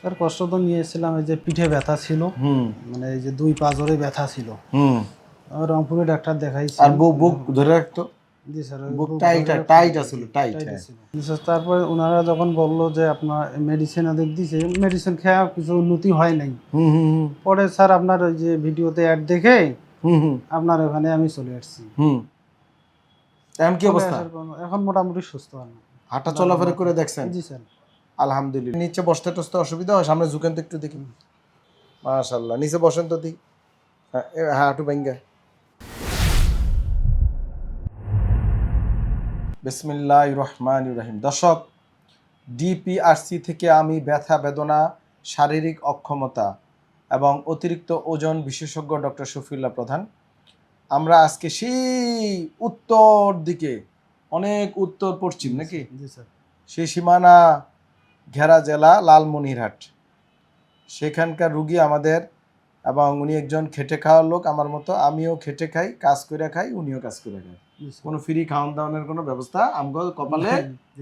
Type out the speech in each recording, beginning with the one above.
Sir কষ্ট তো নিয়েছিলাম, এই যে পিঠে ব্যথা ছিল, মানে এই যে 2 পা জোরে ব্যথা ছিল। রংপুরে ডাক্তার দেখাইছি। আর বুক ধরে রাখতো, জি স্যার, বুক টাইট আছিল, টাইট। টাইট ছিল। স্যার তারপরে ওনারা যখন বললো যে আপনার মেডিসিন অধিক দিছে, মেডিসিন খেয়ে কিছু উন্নতি হয় নাই। পরে স্যার আপনার ওই যে ভিডিওতে অ্যাড দেখে আপনার ওখানে আমি চলে আসছি। এখন কি অবস্থা? এখন মোটামুটি সুস্থ আমি। হাঁটা চলাফেরা করে দেখছেন? জি স্যার। আলহামদুলিল্লাহ। নিচে বসতে টসতে অসুবিধা হয়? সামনে ঝুঁকেন তো একটু দেখি। মাশাআল্লাহ, নিচে বসেন তো দেখি। হ্যাঁ, হাঁটু ভাঙ্গা। বিসমিল্লাহির রহমানির রহিম। দর্শক, ডিপিআরসি থেকে আমি ব্যথা বেদনা, শারীরিক অক্ষমতা এবং অতিরিক্ত ওজন বিশেষজ্ঞ ডক্টর শফিউল্লাহ প্রধান। আমরা আজকে সেই উত্তর দিকে, অনেক উত্তর পশ্চিম নাকি, জি স্যার। সেই সীমানা ঘেরা জেলা লালমনিরহাট, সেখানকার রুগী আমাদের, এবং উনি একজন খেটে খাওয়ার লোক আমার মতো। আমিও খেটে খাই, কাজ করে খাই, উনিও কাজ করে খাই। কোনো ফ্রি খাওয়ান দাওয়ানোর কোনো ব্যবস্থা আমগো কপালে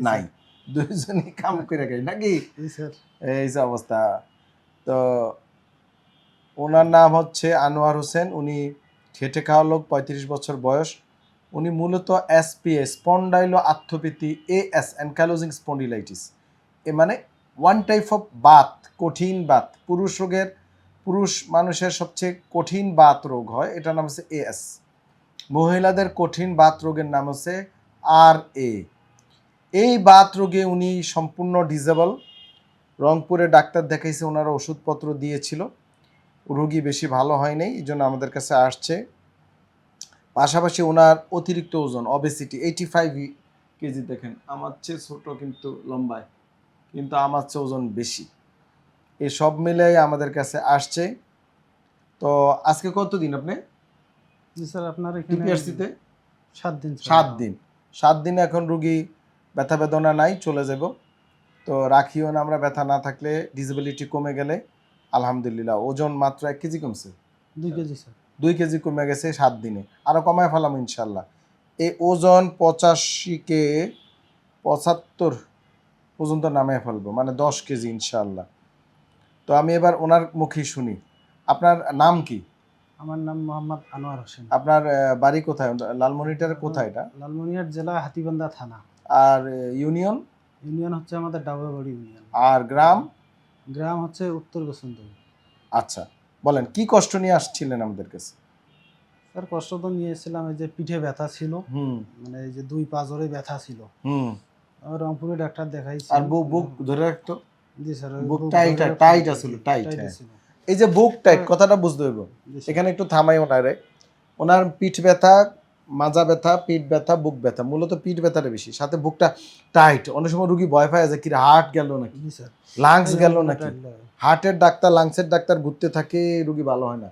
নাই, দুইজনই কাম করে খাই নাকি। এই যে অবস্থা। তো ওনার নাম হচ্ছে আনোয়ার হোসেন। উনি খেটে খাওয়া লোক, 35 বছর বয়স। উনি মূলত SPS, spondyloarthropathy, AS, ankylosing spondylitis, এ মানে ওয়ান টাইপ অফ বাত, কঠিন বাত, পুরুষ মানুষের সবচেয়ে কঠিন বাত রোগ হয়, এটার নাম হচ্ছে এএস। মহিলাদের কঠিন বাত রোগের নাম হচ্ছে আর এ। এই বাত রোগে উনি সম্পূর্ণ ডিজেবল। রংপুরে ডাক্তার দেখাইছে, ওনারা ওষুধপত্র দিয়েছিল, রোগী বেশি ভালো হয় নাই, এই জন্য আমাদের কাছে আসছে। পাশাপাশি ওনার অতিরিক্ত ওজন, অবেসিটি, 85 কেজি। দেখেন আমার চেয়ে ছোটো কিন্তু লম্বায়, কিন্তু আমার চেয়ে ওজন বেশি। এই সব মিলাই আমাদের কাছে আসছে। তো আজকে কতদিন আপনি স্যার আপনার ডিপিআরসিতে? 7 দিন। 7 দিন। 7 দিন এখন রুগী ব্যথা বেদনা নাই, চলে যাব। তো রাখিও না আমরা, ব্যথা না থাকলে, ডিসেবিলিটি কমে গেলে। আলহামদুলিল্লাহ ওজন মাত্র 1 কেজি কমছে। 2 কেজি স্যার। 2 কেজি কমে গেছে 7 দিনে। আরও কমায় ফেলাম ইনশাল্লাহ। এই ওজন 85 কে 75 পর্যন্ত নামিয়ে ফেলবো, মানে 10 কেজি ইনশাল্লাহ। তো আমি এবার ওনার মুখেই শুনি। আপনার নাম কি? আমার নাম মোহাম্মদ আনোয়ার হোসেন। আপনার বাড়ি কোথায়? লালমনিরহাটের কোথায় এটা? লালমনিরহাট জেলা, হাতীবান্ধা থানা। আর ইউনিয়ন? ইউনিয়ন হচ্ছে আমাদের ডাবুয়াবাড়ি ইউনিয়ন। আর গ্রাম? গ্রাম হচ্ছে উত্তর বসন্তপুর। আচ্ছা, বলেন কি কষ্ট নিয়ে আসছিলেন আমাদের কাছে? স্যার কষ্ট তো নিয়েছিলাম, এই যে পিঠে ব্যথা ছিল, মানে এই যে 2 পা জোরে ব্যথা ছিল। রংপুরে ডাক্তার দেখাইছি। আর বুক ধরে রাখতো? জি স্যার, বুক টাইট আছিল, টাইট। এই যে বুক টাইট কথাটা বুঝতে হইব, এখানে একটু থামাই। ওনার পিঠ ব্যথা, মাজা ব্যথা, পিঠ ব্যথা, বুক ব্যথা, মূলত পিঠ ব্যথাটা বেশি, সাথে বুকটা টাইট। অনেক সময় রুগী ভয় পায় যে কি হার্ট গেল নাকি, লাংস গেল নাকি। হার্টের ডাক্তার, লাংসের ডাক্তার ঘুরতে থাকে, রুগী ভালো হয় না।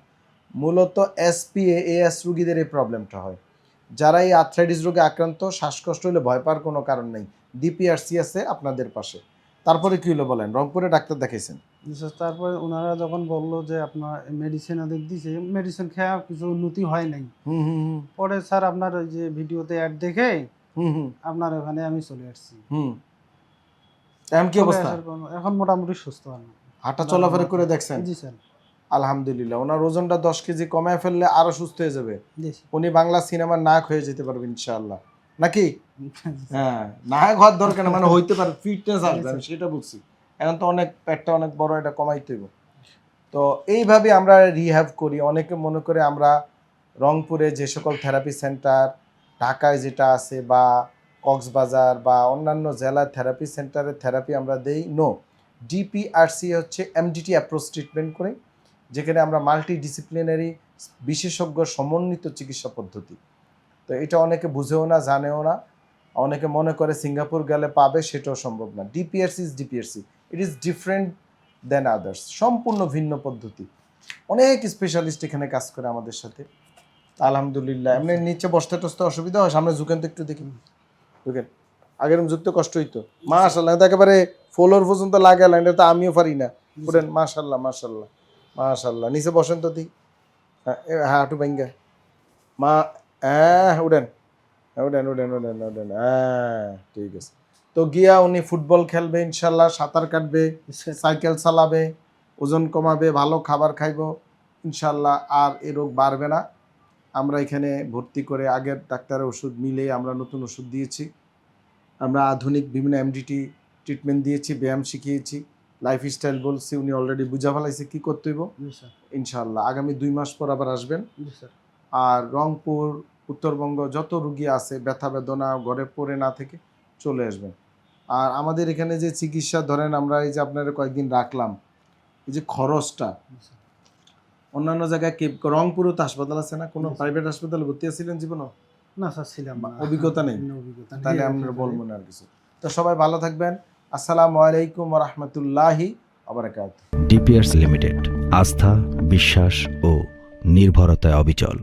মূলত এসপিএ, এএস রুগীদের এই প্রবলেমটা হয়। যারা এই আর্থ্রাইটিস রোগে আক্রান্ত, শ্বাসকষ্ট হলে ভয় পাওয়ার কোনো কারণ নেই, ডিপিআরসি আছে আপনাদের পাশে। তারপরে কি হলো বলেন? রংপুরে ডাক্তার দেখাইছেন? তারপরে ওনারা যখন বললো যে আপনার মেডিসিন অধিক দিছে, মেডিসিন খেয়ে কিছু উন্নতি হয় নাই। পরে স্যার আপনার ওই যে ভিডিওতে অ্যাড দেখে আপনার ওখানে আমি চলে আসছি। এখন কি অবস্থা? এখন মোটামুটি সুস্থ আমি। হাঁটা চলাফেরা করে দেখছেন? জি স্যার। আলহামদুলিল্লাহ। ওনার ওজনটা 10 কেজি কমায় ফেললে আরো সুস্থ হয়ে যাবে। উনি বাংলা সিনেমার নায়ক হয়ে যেতে পারবে ইনশাআল্লাহ, নাকি? হ্যাঁ, নায়ক হওয়ার দরকার না, মানে হইতে পারে, ফিটনেস আসবে, আমি সেটা বলছি। এখন তো অনেক পেটটা অনেক বড়, এটা কমাইতে হবে। তো এইভাবে আমরা রিহ্যাব করি। অনেকে মনে করে আমরা রংপুরে যে সকল থেরাপি সেন্টার, ঢাকায় যেটা আছে, বা কক্সবাজার বা অন্যান্য জেলার থেরাপি সেন্টারে থেরাপি আমরা দেই। নো, ডিপিআরসি হচ্ছে এমডিটি অ্যাপ্রোচ ট্রিটমেন্ট করে, যেখানে আমরা মাল্টি ডিসিপ্লিনারি বিশেষজ্ঞ সমন্বিত চিকিৎসা পদ্ধতি। তো এটা অনেকে বুঝেও না, জানেও না। অনেকে মনে করে সিঙ্গাপুর গেলে পাবে, সেটাও সম্ভব না। DPRC is DPRC, it is different than others, সম্পূর্ণ ভিন্ন পদ্ধতি। অনেক স্পেশালিস্ট এখানে কাজ করে আমাদের সাথে। আলহামদুলিল্লাহ। এমনি নিচে বসতে টসতে অসুবিধা হয়? সামনে ঝুঁকেন তো একটু দেখি, ঝুঁকেন। আগের ঝুঁকতে কষ্ট হইতো? মাশাআল্লাহ, এটা একেবারে ফ্লোর পর্যন্ত লাগালেন, এটা তো আমিও পারি না। উঠেন, মাশাআল্লাহ মাশাআল্লাহ মাশাআল্লাহ। নিচে বসেন তো দেখি। হ্যাঁ, হাঁটু ভাঙ্গা। হ্যাঁ, উঠেন উঠেন উঠেন উঠেন উঠেন, হ্যাঁ ঠিক আছে। তো গিয়া উনি ফুটবল খেলবে ইনশাল্লাহ, সাঁতার কাটবে, সাইকেল চালাবে, ওজন কমাবে, ভালো খাবার খাইবো ইনশাল্লাহ, আর এই রোগ বাড়বে না। আমরা এখানে ভর্তি করে আগের ডাক্তারের ওষুধ মিলে আমরা নতুন ওষুধ দিয়েছি, আমরা আধুনিক বিভিন্ন এমডিটি ট্রিটমেন্ট দিয়েছি, ব্যায়াম শিখিয়েছি, লাইফস্টাইল বলছি, উনি অলরেডি বুঝা ফেলাইছে কী করতে হইব ইনশাল্লাহ। আগামী 2 মাস পর আবার আসবেন। আর রংপুর, উত্তরবঙ্গ যত রুগী আছে ব্যথা বেদনা ঘরে পড়ে না থেকে চলে আসবেন। আর আমাদের এখানে যে চিকিৎসা ধরেন আমরা এই যে আপনারা কয়েকদিন রাখলাম, এই যে খরচটা অন্যান্য জায়গায় রংপুরও তো হাসপাতাল আছে না, কোনো প্রাইভেট হাসপাতালে ভর্তি আছিলেন জীবনে? না স্যার ছিলাম না, অভিজ্ঞতা নেই, অভিজ্ঞতা নেই। তাহলে আমরা বলবো না আর কিছু। তো সবাই ভালো থাকবেন। আসসালামু আলাইকুম ওয়া রাহমাতুল্লাহি ওয়া বারাকাতুহু। ডিপিআরস লিমিটেড, আস্থা, বিশ্বাস ও নির্ভরতায় অবিচল।